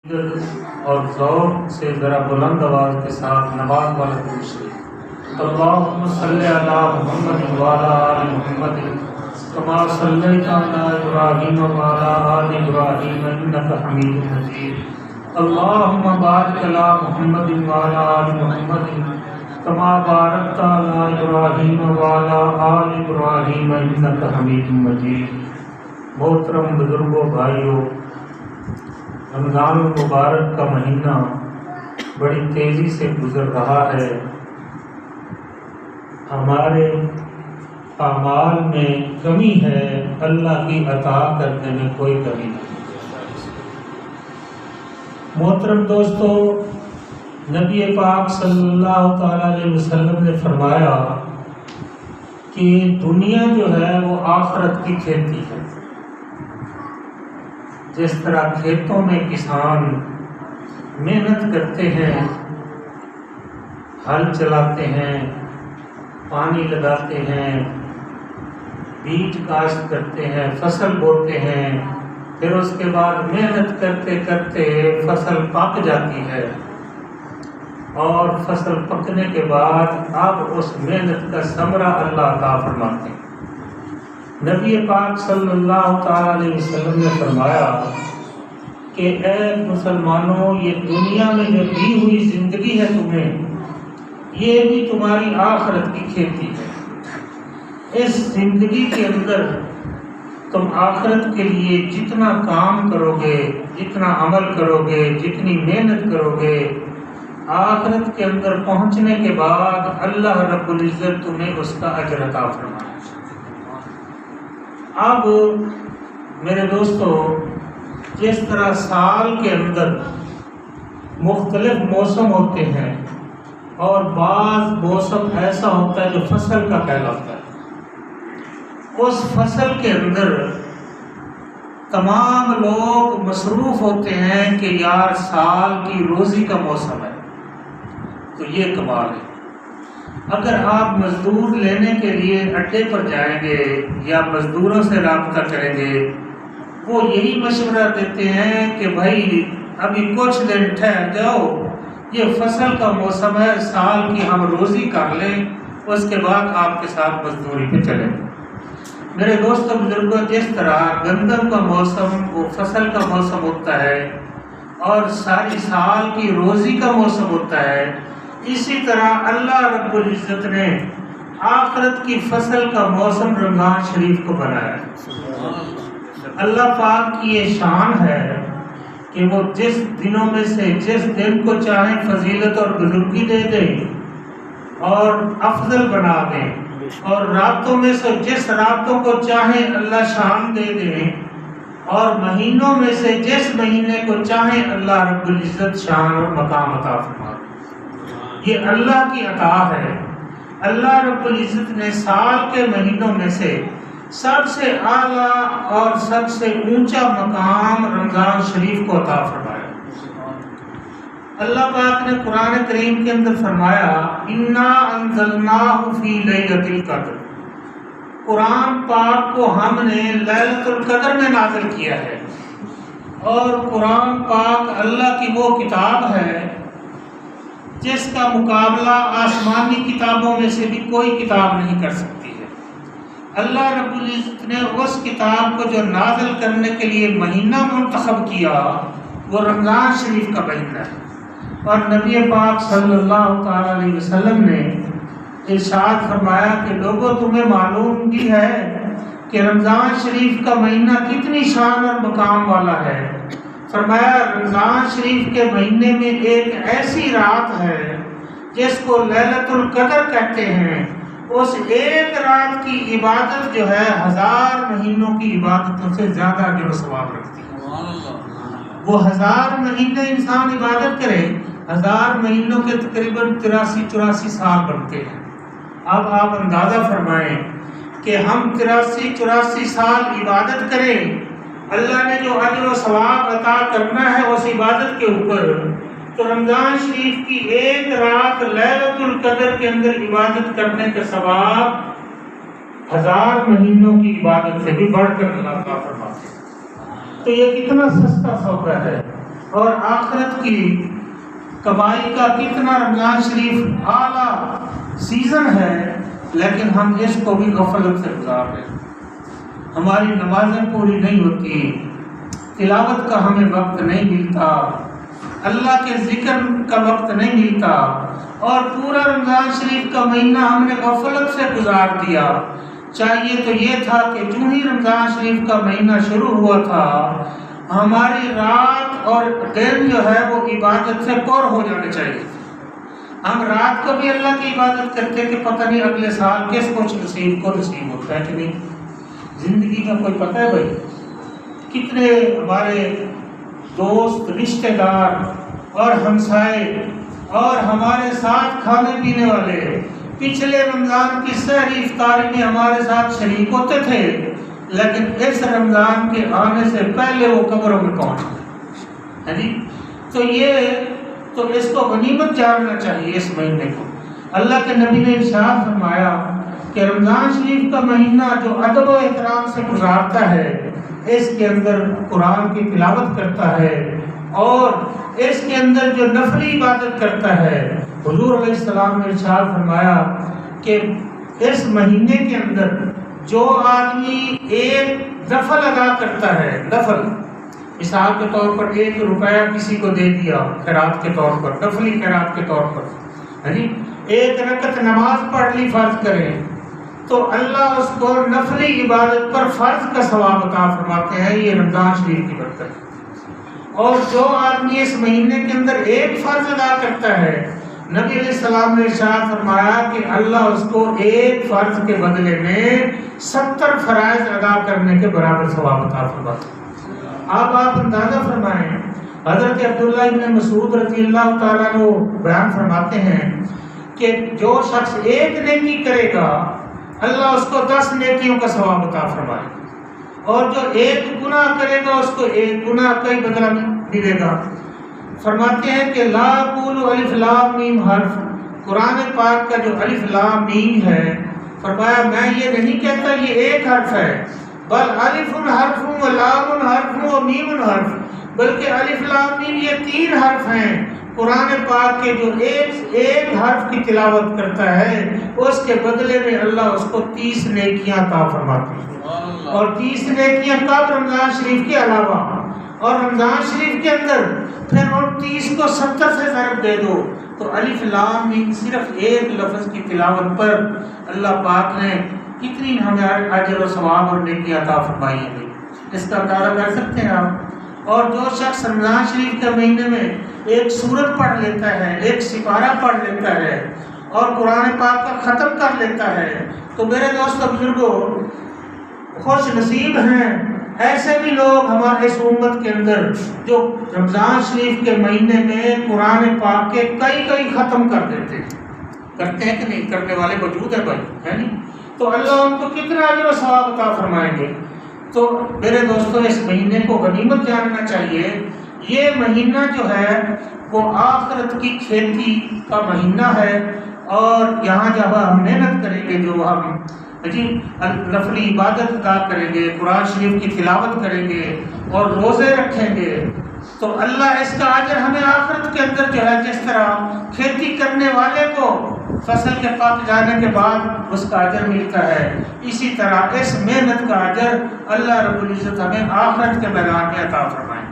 اور ذوق سے ذرا بلند آواز کے ساتھ نماز والا درود شریف اللہم صلی علی محمد وعلی آل محمد کما صلیت علی ابراہیم وعلی آل ابراہیم انک حمید مجید اللہم بارک علی محمد وعلی آل محمد کما بارکت علی ابراہیم وعلی آل ابراہیم انک حمید مجید۔ محترم بزرگوں، بھائیوں، رمضان المبارک کا مہینہ بڑی تیزی سے گزر رہا ہے۔ ہمارے اعمال میں کمی ہے، اللہ کی عطا کرنے میں کوئی کمی نہیں۔ محترم دوستو، نبی پاک صلی اللہ تعالی علیہ وسلم نے فرمایا کہ دنیا جو ہے وہ آخرت کی کھیتی ہے۔ جس طرح کھیتوں میں کسان محنت کرتے ہیں، ہل چلاتے ہیں، پانی لگاتے ہیں، بیج کاشت کرتے ہیں، فصل بوتے ہیں، پھر اس کے بعد محنت کرتے کرتے فصل پک جاتی ہے، اور فصل پکنے کے بعد اب اس محنت کا ثمرہ اللہ عطا فرماتے ہیں۔ نبی پاک صلی اللہ تعالی علیہ وسلم نے فرمایا کہ اے مسلمانوں، یہ دنیا میں جو دی ہوئی زندگی ہے تمہیں، یہ بھی تمہاری آخرت کی کھیتی ہے۔ اس زندگی کے اندر تم آخرت کے لیے جتنا کام کرو گے، جتنا عمل کرو گے، جتنی محنت کرو گے، آخرت کے اندر پہنچنے کے بعد اللہ رب العزت تمہیں اس کا اجر عطا فرمائے۔ اب میرے دوستو، جس طرح سال کے اندر مختلف موسم ہوتے ہیں، اور بعض موسم ایسا ہوتا ہے جو فصل کا کہلاتا ہے، اس فصل کے اندر تمام لوگ مصروف ہوتے ہیں کہ یار سال کی روزی کا موسم ہے، تو یہ کمال ہے۔ اگر آپ مزدور لینے کے لیے اڈے پر جائیں گے یا مزدوروں سے رابطہ کریں گے، وہ یہی مشورہ دیتے ہیں کہ بھائی ابھی کچھ دن ٹھہر جاؤ، یہ فصل کا موسم ہے، سال کی ہم روزی کر لیں، اس کے بعد آپ کے ساتھ مزدوری پہ چلیں۔ میرے دوستوں بزرگوں، جس طرح گندم کا موسم وہ فصل کا موسم ہوتا ہے اور ساری سال کی روزی کا موسم ہوتا ہے، اسی طرح اللہ رب العزت نے آخرت کی فصل کا موسم رمضان شریف کو بنایا ہے۔ اللہ پاک کی یہ شان ہے کہ وہ جس دنوں میں سے جس دن کو چاہیں فضیلت اور بزرگی دے دیں اور افضل بنا دیں، اور راتوں میں سے جس راتوں کو چاہیں اللہ شان دے دیں، اور مہینوں میں سے جس مہینے کو چاہیں اللہ رب العزت شان اور مقام عطا فرما دیں۔ یہ اللہ کی عطا ہے۔ اللہ رب العزت نے سال کے مہینوں میں سے سب سے اعلیٰ اور سب سے اونچا مقام رمضان شریف کو عطا فرمایا۔ اللہ پاک نے قرآن کریم کے اندر فرمایا، اِنَّا أَنزَلْنَاهُ فِي لَيْلَةِ الْقَدْرِ، قرآن پاک کو ہم نے لیلۃ القدر میں نازل کیا ہے، اور قرآن پاک اللہ کی وہ کتاب ہے جس کا مقابلہ آسمانی کتابوں میں سے بھی کوئی کتاب نہیں کر سکتی ہے۔ اللہ رب العزت نے اس کتاب کو جو نازل کرنے کے لیے مہینہ منتخب کیا، وہ رمضان شریف کا مہینہ ہے، اور نبی پاک صلی اللہ تعالی علیہ وسلم نے ارشاد فرمایا کہ لوگوں، تمہیں معلوم بھی ہے کہ رمضان شریف کا مہینہ کتنی شان اور مقام والا ہے۔ فرمایا رمضان شریف کے مہینے میں ایک ایسی رات ہے جس کو لیلۃ القدر کہتے ہیں، اس ایک رات کی عبادت جو ہے 1000 مہینوں کی عبادتوں سے زیادہ اجر و ثواب رکھتی ہے۔ وہ 1000 مہینے انسان عبادت کرے، 1000 مہینوں کے تقریباً 83-84 سال بنتے ہیں۔ اب آپ اندازہ فرمائیں کہ ہم 83-84 سال عبادت کریں، اللہ نے جو اجر و ثواب عطا کرنا ہے اس عبادت کے اوپر، تو رمضان شریف کی ایک رات لیلۃ القدر کے اندر عبادت کرنے کا ثواب 1000 مہینوں کی عبادت سے بھی بڑھ کر اللہ عطا فرماتے ہیں۔ تو یہ کتنا سستا سودا ہے، اور آخرت کی کمائی کا کتنا رمضان شریف اعلیٰ سیزن ہے، لیکن ہم اس کو بھی غفلت سے گزار رہے ہیں۔ ہماری نمازیں پوری نہیں ہوتی، تلاوت کا ہمیں وقت نہیں ملتا، اللہ کے ذکر کا وقت نہیں ملتا، اور پورا رمضان شریف کا مہینہ ہم نے غفلت سے گزار دیا۔ چاہیے تو یہ تھا کہ جو ہی رمضان شریف کا مہینہ شروع ہوا تھا، ہماری رات اور دن جو ہے وہ عبادت سے پر ہو جانے چاہیے۔ ہم رات کو بھی اللہ کی عبادت کرتے کہ پتہ نہیں اگلے سال کس کو نصیب ہوتا ہے کہ نہیں۔ زندگی میں کوئی پتہ ہے بھائی کتنے ہمارے دوست، رشتہ دار اور ہمسائے اور ہمارے ساتھ کھانے پینے والے پچھلے رمضان کی سحری افطاری میں ہمارے ساتھ شریک ہوتے تھے، لیکن اس رمضان کے آنے سے پہلے وہ قبروں میں پہنچ گئے، جی۔ تو اس کو غنیمت جاننا چاہیے اس مہینے کو۔ اللہ کے نبی نے ارشاد فرمایا کہ رمضان شریف کا مہینہ جو ادب و احترام سے گزارتا ہے، اس کے اندر قرآن کی تلاوت کرتا ہے اور اس کے اندر جو نفلی عبادت کرتا ہے، حضور علیہ السلام نے ارشاد فرمایا کہ اس مہینے کے اندر جو آدمی ایک نفل ادا کرتا ہے، نفل مثال کے طور پر 1 روپیہ کسی کو دے دیا خیرات کے طور پر، نفلی خیرات کے طور پر، یعنی 1 رکعت نماز پڑھ لی فرض کریں، تو اللہ اس کو نفلی عبادت پر فرض کا ثواب عطا فرماتے ہیں۔ یہ رمضان شریف کی برکت ہے۔ اور جو آدمی اس مہینے کے اندر 1 فرض ادا کرتا ہے، نبی علیہ السلام نے ارشاد فرمایا کہ اللہ اس کو 1 فرض کے بدلے میں 70 فرائض ادا کرنے کے برابر ثواب عطا فرماتے ہیں۔ اب آپ اندازہ فرمائیں، حضرت عبداللہ ابن مسعود رضی اللہ تعالیٰ عنہ بیان فرماتے ہیں کہ جو شخص 1 نیکی کرے گا، اللہ اس کو 10 نیکیوں کا ثواب عطا فرمائے، اور جو 1 گناہ کرے گا اس کو 1 گناہ کا ہی بدلہ ملے گا۔ فرماتے ہیں کہ لا اقول الف لام میم حرف، قرآن پاک کا جو الف لام میم ہے، فرمایا میں یہ نہیں کہتا یہ 1 حرف ہے، بل الف حرف و لام حرف و میم حرف، بلکہ الف لام میم یہ 3 حرف ہیں۔ قرآن پاک کے جو ایک حرف کی تلاوت کرتا ہے، اس کے بدلے میں اللہ اس کو 30 نیکیاں عطا فرماتے ہیں، اور 30 نیکیاں کب؟ رمضان شریف کے علاوہ، اور رمضان شریف کے اندر پھر ان 30 کو 70 سے ضرب دے دو تو الف لام میم صرف 1 لفظ کی تلاوت پر اللہ پاک نے کتنی ہمیں اجر و ثواب اور نیکی عطا فرمائی ہے، اس کا اندازہ کر سکتے ہیں آپ۔ اور جو شخص رمضان شریف کے مہینے میں 1 سورت پڑھ لیتا ہے، 1 سپارہ پڑھ لیتا ہے اور قرآن پاک کا ختم کر لیتا ہے، تو میرے دوستو بزرگوں خوش نصیب ہیں ایسے بھی لوگ ہمارے اس امت کے اندر جو رمضان شریف کے مہینے میں قرآن پاک کے کئی ختم کر دیتے ہیں۔ کرتے ہیں کہ نہیں؟ کرنے والے موجود ہیں بھائی، ہے نہیں؟ تو اللہ ان کو کتنا اجر و ثواب عطا فرمائیں گے۔ تو میرے دوستوں اس مہینے کو غنیمت جاننا چاہیے۔ یہ مہینہ جو ہے وہ آخرت کی کھیتی کا مہینہ ہے، اور یہاں جب ہم محنت کریں گے، جو ہم نفلی عبادت ادا کریں گے، قرآن شریف کی تلاوت کریں گے اور روزے رکھیں گے، تو اللہ اس کا اجر ہمیں آخرت کے اندر جو ہے، جس طرح کھیتی کرنے والے کو فصل کے پک جانے کے بعد اس کا اجر ملتا ہے، اسی طرح اس محنت کا اجر اللہ رب العزت ہمیں آخرت کے میدان میں عطا فرمائیں۔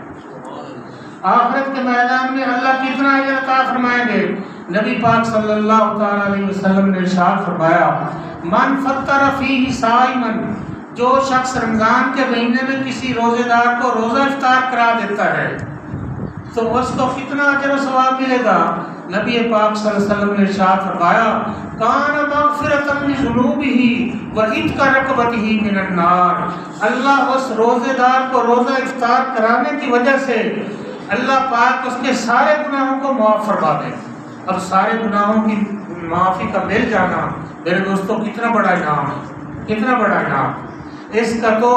آخرت کے میدان میں اللہ کتنا اجر عطا فرمائیں گے؟ نبی پاک صلی اللہ تعالی علیہ وسلم نے ارشاد فرمایا، من فطر فیہ صائما، جو شخص رمضان کے مہینے میں کسی روزے دار کو روزہ افطار کرا دیتا ہے تو اس کو کتنا اجر و ثواب ملے گا؟ نبی پاک صلی اللہ علیہ وسلم نے ارشاد فرمایا، کان مغفرۃ لذنوبہ وعتق رقبتہ من النار، اللہ اس روزے دار کو روزہ افطار کرانے کی وجہ سے اللہ پاک اس کے سارے گناہوں کو معاف فرما دے۔ اب سارے گناہوں کی معافی کا مل جانا میرے دوستوں کتنا بڑا انعام ہے، کتنا بڑا انعام۔ اس کا تو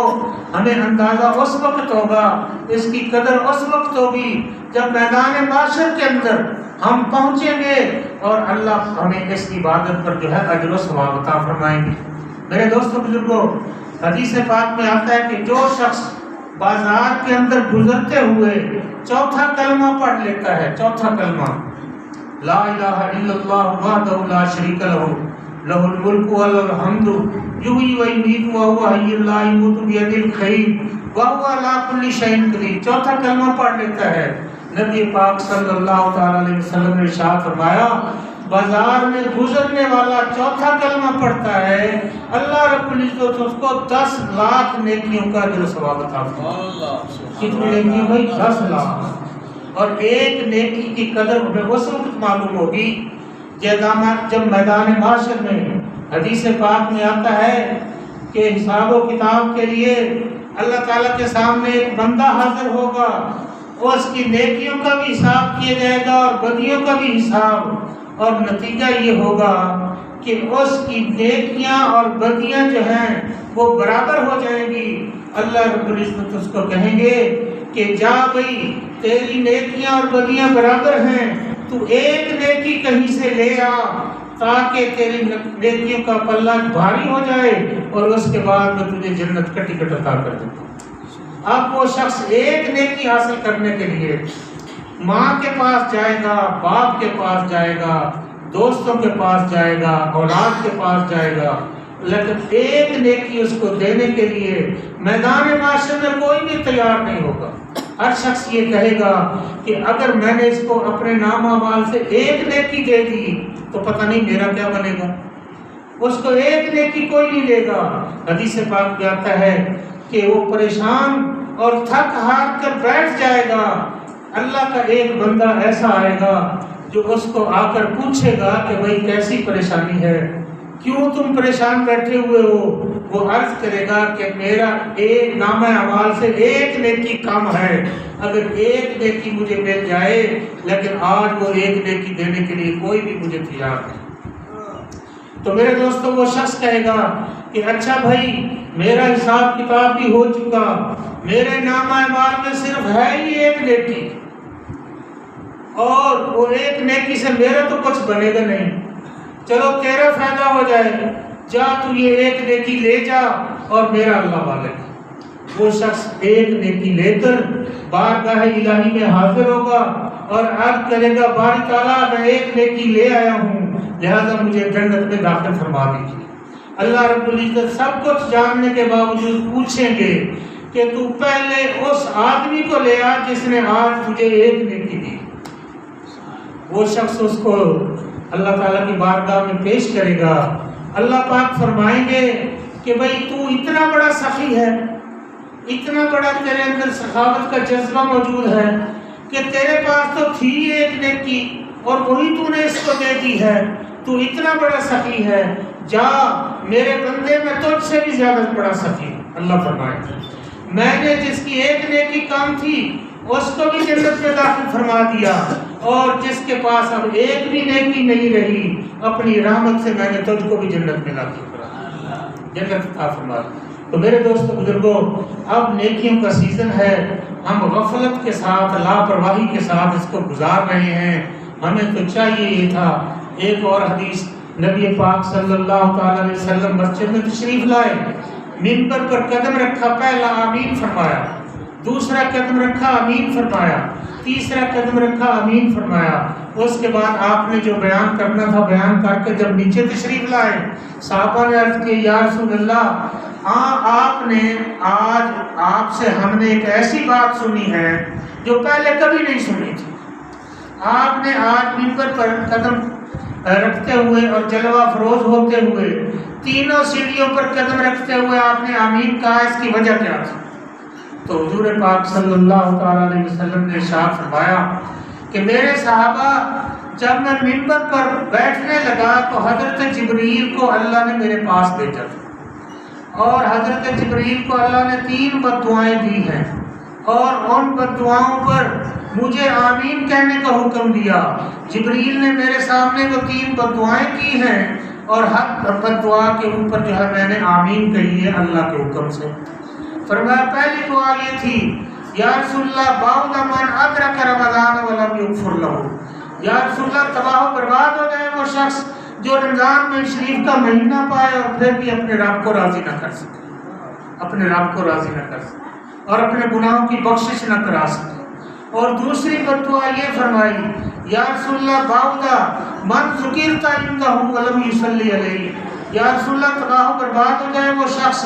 ہمیں اندازہ اس وقت ہوگا، اس کی قدر اس وقت ہوگی جب میدان معاشر کے اندر ہم پہنچیں گے اور اللہ ہمیں اس عبادت پر جو ہے اجر و ثواب عطا فرمائیں گے۔ میرے دوستوں بزرگوں، حدیث پاک میں آتا ہے کہ جو شخص بازار کے اندر گزرتے ہوئے چوتھا کلمہ پڑھ لیتا ہے، چوتھا کلمہ لا الہ الا اللہ وحدہ لا شریک لہ لہ الملک وله الحمد یحیی و یمیت وهو حی لا یموت بیدہ الخیر وهو علی کل شیء قدیر، چوتھا کلمہ پڑھ لیتا ہے۔ نبی پاک صلی اللہ تعالی علیہ وسلم نے ارشاد فرمایا بازار میں گزرنے والا چوتھا کلمہ پڑھتا ہے، اللہ رب العزت اس کو 10 لاکھ نیکیوں کا اجر و ثواب عطا فرماتا ہے۔ کتنی نیکی بھائی؟ 10 لاکھ۔ اور ایک نیکی کی قدر ہمیں اس وقت معلوم ہوگی جب میدان محشر میں حدیث پاک میں آتا ہے کہ حساب و کتاب کے لیے اللہ تعالیٰ کے سامنے ایک بندہ حاضر ہوگا، اس کی نیکیوں کا بھی حساب کیا جائے گا اور بدیوں کا بھی حساب، اور نتیجہ یہ ہوگا کہ اس کی نیکیاں اور بدیاں جو ہیں وہ برابر ہو جائیں گی۔ اللہ رب العزت اس کو کہیں گے کہ جا بھائی تیری نیکیاں اور بدیاں برابر ہیں، تو ایک نیکی کہیں سے لے آ تاکہ تیری نیکیوں کا پلہ بھاری ہو جائے اور اس کے بعد میں تجھے جنت کا ٹکٹ عطا کر دوں۔ اب وہ شخص ایک نیکی حاصل کرنے کے لیے ماں کے پاس جائے گا، باپ کے پاس جائے گا، دوستوں کے پاس جائے گا، اولاد کے پاس جائے گا، لیکن ایک نیکی اس کو دینے کے لیے میدان معاشر میں کوئی بھی تیار نہیں ہوگا۔ ہر شخص یہ کہے گا کہ اگر میں نے اس کو اپنے نام اعمال سے ایک نیکی دے دی تو پتہ نہیں میرا کیا بنے گا۔ اس کو ایک نیکی کوئی نہیں لے گا۔ حدیث پاک میں آتا ہے کہ وہ پریشان اور تھک ہار کر بیٹھ جائے گا، اللہ کا ایک بندہ ایسا آئے گا جو اس کو آ کر پوچھے گا کہ بھائی کیسی پریشانی ہے، کیوں تم پریشان بیٹھے ہوئے ہو؟ وہ عرض کرے گا کہ میرا ایک نامہ اعمال سے ایک نیکی کم ہے، اگر ایک نیکی مجھے مل جائے، لیکن آج وہ ایک نیکی دینے کے لیے کوئی بھی مجھے تیار نہیں۔ تو میرے دوستوں وہ شخص کہے گا کہ اچھا بھائی میرا حساب کتاب بھی ہو چکا، میرے نامہ اعمال میں صرف ہے ہی ایک نیکی، اور وہ ایک نیکی سے میرا تو کچھ بنے گا نہیں، چلو تیرا فائدہ ہو جائے گا، جا تو یہ ایک نیکی لے جا اور میرا اللہ والے۔ وہ شخص ایک نیکی لے کر بارگاہ الہی میں حاضر ہوگا اور عرض کرے گا باری تعالیٰ میں ایک نیکی لے آیا ہوں، لہذا مجھے جنت میں داخل فرما دیجیے۔ اللہ رب العزت سب کچھ جاننے کے باوجود پوچھیں گے کہ تو پہلے اس آدمی کو لے آ جس نے آج تجھے ایک نیکی دی۔ وہ شخص اس کو اللہ تعالیٰ کی بارگاہ میں پیش کرے گا، اللہ پاک فرمائیں گے کہ بھائی تو اتنا بڑا سخی ہے، اتنا بڑا تیرے اندر سخاوت کا جذبہ موجود ہے کہ تیرے پاس تو تھی ایک نیکی اور وہی تو نے اس کو دے دی ہے، تو اتنا بڑا سخی ہے، جا میرے بندے میں تجھ سے بھی زیادہ بڑا سخی ہوں۔ اللہ فرمائے میں نے جس کی ایک نیکی کام تھی اس کو بھی جنت میں داخل فرما دیا، اور جس کے پاس اب ایک بھی نیکی نہیں رہی اپنی رحمت سے میں نے تجھ کو بھی جنت میں داخل فرما دیا، جنت عطا فرما دی۔ تو میرے دوستو بزرگوں، اب نیکیوں کا سیزن ہے، ہم غفلت کے ساتھ لاپرواہی کے ساتھ اس کو گزار رہے ہیں۔ ہمیں تو چاہیے یہ تھا۔ ایک اور حدیث نبی پاک صلی اللہ تعالی علیہ وسلم مسجد میں تشریف لائے، منبر پر قدم رکھا، پہلا آمین فرمایا، دوسرا قدم رکھا آمین فرمایا، تیسرا قدم رکھا آمین فرمایا۔ اس کے بعد آپ نے جو بیان کرنا تھا بیان کر کے جب نیچے تشریف لائے، صحابہ نے عرض کی یا رسول اللہ، آپ نے آج آپ سے ہم نے ایک ایسی بات سنی ہے جو پہلے کبھی نہیں سنی تھی۔ آپ نے آج منبر پر قدم رکھتے ہوئے اور جلوہ افروز ہوتے ہوئے تینوں سیڑھیوں پر قدم رکھتے ہوئے آپ نے آمین کہا، اس کی وجہ کیا تھی؟ تو حضور پاک صلی اللہ تعالی علیہ وسلم نے ارشاد فرمایا کہ میرے صحابہ جب میں منبر پر بیٹھنے لگا تو حضرت جبریل کو اللہ نے میرے پاس بھیجا تھا، اور حضرت جبریل کو اللہ نے 3 بد دعائیں دی ہیں، اور ان بد دعاؤں پر مجھے آمین کہنے کا حکم دیا۔ جبریل نے میرے سامنے وہ 3 بد دعائیں کی ہیں، اور ہر بد دعا کے اوپر جو ہے میں نے آمین کہی ہے اللہ کے حکم سے۔ فرمایا پہلی دعا یہ تھی یا رسول اللہ بعد من ادرک رمضان ولم یغفر لہ، یا رسول اللہ تباہ و برباد ہو جائے وہ شخص جو رمضان میں شریف کا مہینہ پائے اور پھر بھی اپنے رب کو راضی نہ کر سکے، اپنے رب کو راضی نہ کر سکے۔ اور اپنے گناہوں کی بخشش نہ کرا سکے۔ اور دوسری بددعا یہ فرمائی، یا رسول اللہ باؤدا من ذکرت عندہ ولم یصلی علیہ، یا رسول اللہ تباہ و برباد ہو جائے وہ شخص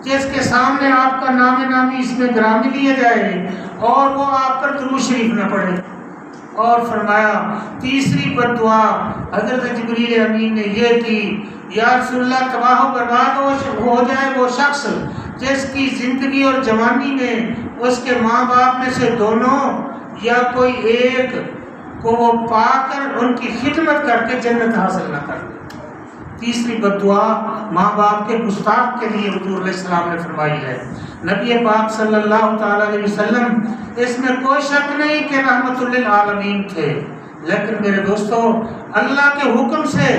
جس کے سامنے آپ کا نام نامی اس میں گرامی لیا جائے اور وہ آپ پر درود شریف نہ پڑھے۔ اور فرمایا تیسری بددعا حضرت جبریل امین نے یہ کی، یا رسول اللہ تباہ و برباد ہو جائے وہ شخص جس کی زندگی اور جوانی میں اس کے ماں باپ میں سے دونوں یا کوئی ایک کو وہ پا کر ان کی خدمت کر کے جنت حاصل نہ کر دے۔ تیسری بددعا ماں باپ کے گستاخ کے لیے حضور علیہ السلام نے فرمائی ہے۔ نبی پاک صلی اللہ تعالی علیہ وسلم اس میں کوئی شک نہیں کہ رحمت للعالمین تھے، لیکن میرے دوستو اللہ کے حکم سے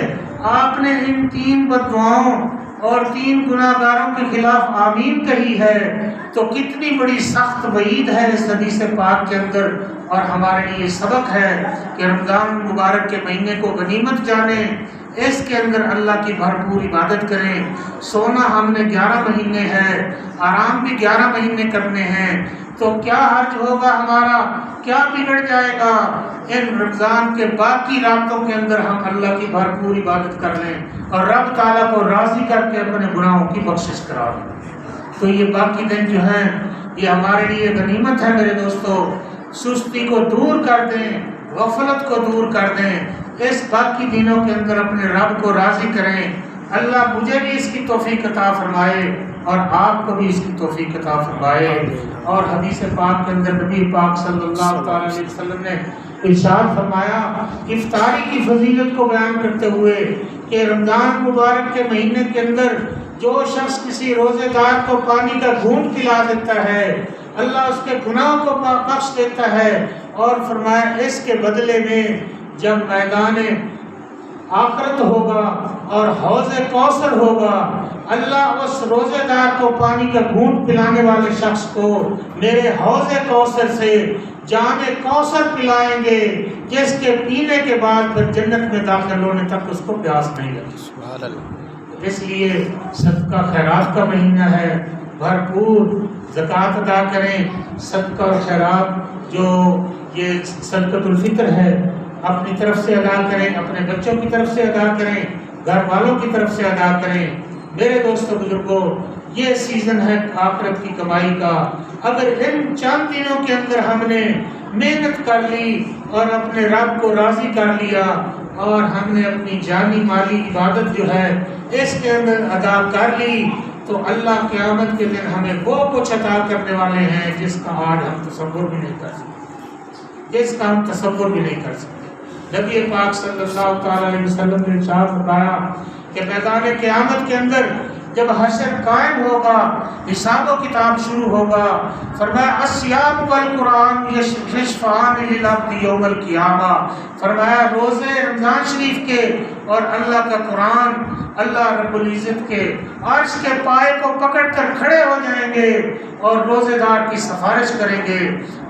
آپ نے ان تین بددعاؤں اور تین گناہ گاروں کے خلاف آمین کہی ہے، تو کتنی بڑی سخت وعید ہے اس حدیث پاک کے اندر، اور ہمارے لیے سبق ہے کہ رمضان مبارک کے مہینے کو غنیمت جانیں، اس کے اندر اللہ کی بھرپور عبادت کریں۔ سونا ہم نے 11 مہینے ہے، آرام بھی 11 مہینے کرنے ہیں، تو کیا حرج ہوگا ہمارا، کیا بگڑ جائے گا ان رمضان کے باقی راتوں کے اندر ہم اللہ کی بھرپور عبادت کر لیں اور رب تعالیٰ کو راضی کر کے اپنے گناہوں کی بخشش کرا دیں۔ تو یہ باقی دن جو ہیں یہ ہمارے لیے غنیمت ہے میرے دوستو، سستی کو دور کر دیں، غفلت کو دور کر دیں، اس باقی دنوں کے اندر اپنے رب کو راضی کریں۔ اللہ مجھے بھی اس کی توفیق عطا فرمائے اور آپ کو بھی اس کی توفیق عطا فرمائے۔ اور حدیث پاک کے اندر نبی پاک صلی اللہ تعالی علیہ وسلم نے ارشاد فرمایا افطاری کی فضیلت کو بیان کرتے ہوئے کہ رمضان مبارک کے مہینے کے اندر جو شخص کسی روزے دار کو پانی کا گھونٹ پلا دیتا ہے اللہ اس کے گناہوں کو بخش دیتا ہے، اور فرمایا اس کے بدلے میں جب میدان آخرت ہوگا اور حوض کوثر ہوگا، اللہ اس روزے دار کو پانی کا گھونٹ پلانے والے شخص کو میرے حوض کوثر سے جام کوثر پلائیں گے، جس کے پینے کے بعد پھر جنت میں داخل ہونے تک اس کو پیاس نہیں لگی۔ اس لیے صدقہ خیرات کا مہینہ ہے، بھرپور زکوٰۃ ادا کریں۔ صدقہ اور خیرات جو یہ صدقۃ الفطر ہے اپنی طرف سے ادا کریں، اپنے بچوں کی طرف سے ادا کریں، گھر والوں کی طرف سے ادا کریں۔ میرے دوستوں بزرگوں، یہ سیزن ہے آخرت کی کمائی کا۔ اگر ان چند دنوں کے اندر ہم نے محنت کر لی اور اپنے رب کو راضی کر لیا اور ہم نے اپنی جانی مالی عبادت جو ہے اس کے اندر ادا کر لی، تو اللہ قیامت کے دن ہمیں وہ کچھ عطا کرنے والے ہیں جس کا آج ہم تصور بھی نہیں کر سکتے، جس کا ہم تصور بھی نہیں کر سکتے۔ نبی پاک صلی اللہ تعالی علیہ وسلم نے ارشاد فرمایا کہ میدان قیامت کے اندر جب حشر قائم ہوگا، حساب و کتاب شروع ہوگا، فرمایا الصیام والقرآن یشفعان للعبد یوم القیامہ، فرمایا روزے رمضان شریف کے اور اللہ کا قرآن اللہ رب العزت کے عرش کے پائے کو پکڑ کر کھڑے ہو جائیں گے اور روزے دار کی سفارش کریں گے،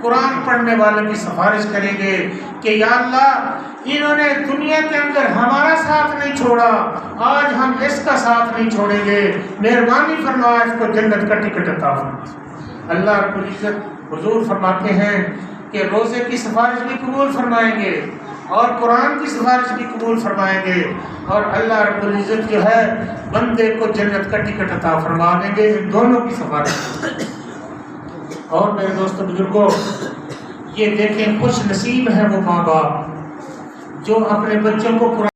قرآن پڑھنے والے کی سفارش کریں گے کہ یا اللہ انہوں نے دنیا کے اندر ہمارا ساتھ نہیں چھوڑا، آج ہم اس کا ساتھ نہیں چھوڑیں گے، مہربانی فرما اس کو جنت کا ٹکٹ عطا فرما۔ اللہ رب العزت حضور فرماتے ہیں کہ روزے کی سفارش بھی قبول فرمائیں گے اور قرآن کی سفارش بھی قبول فرمائیں گے، اور اللہ رب العزت جو ہے بندے کو جنت کا ٹکٹ عطا فرما دیں گے، ان دونوں کی سفارش۔ اور میرے دوستوں بزرگوں، یہ دیکھیں خوش نصیب ہیں وہ ماں باپ جو اپنے بچوں کو قرآن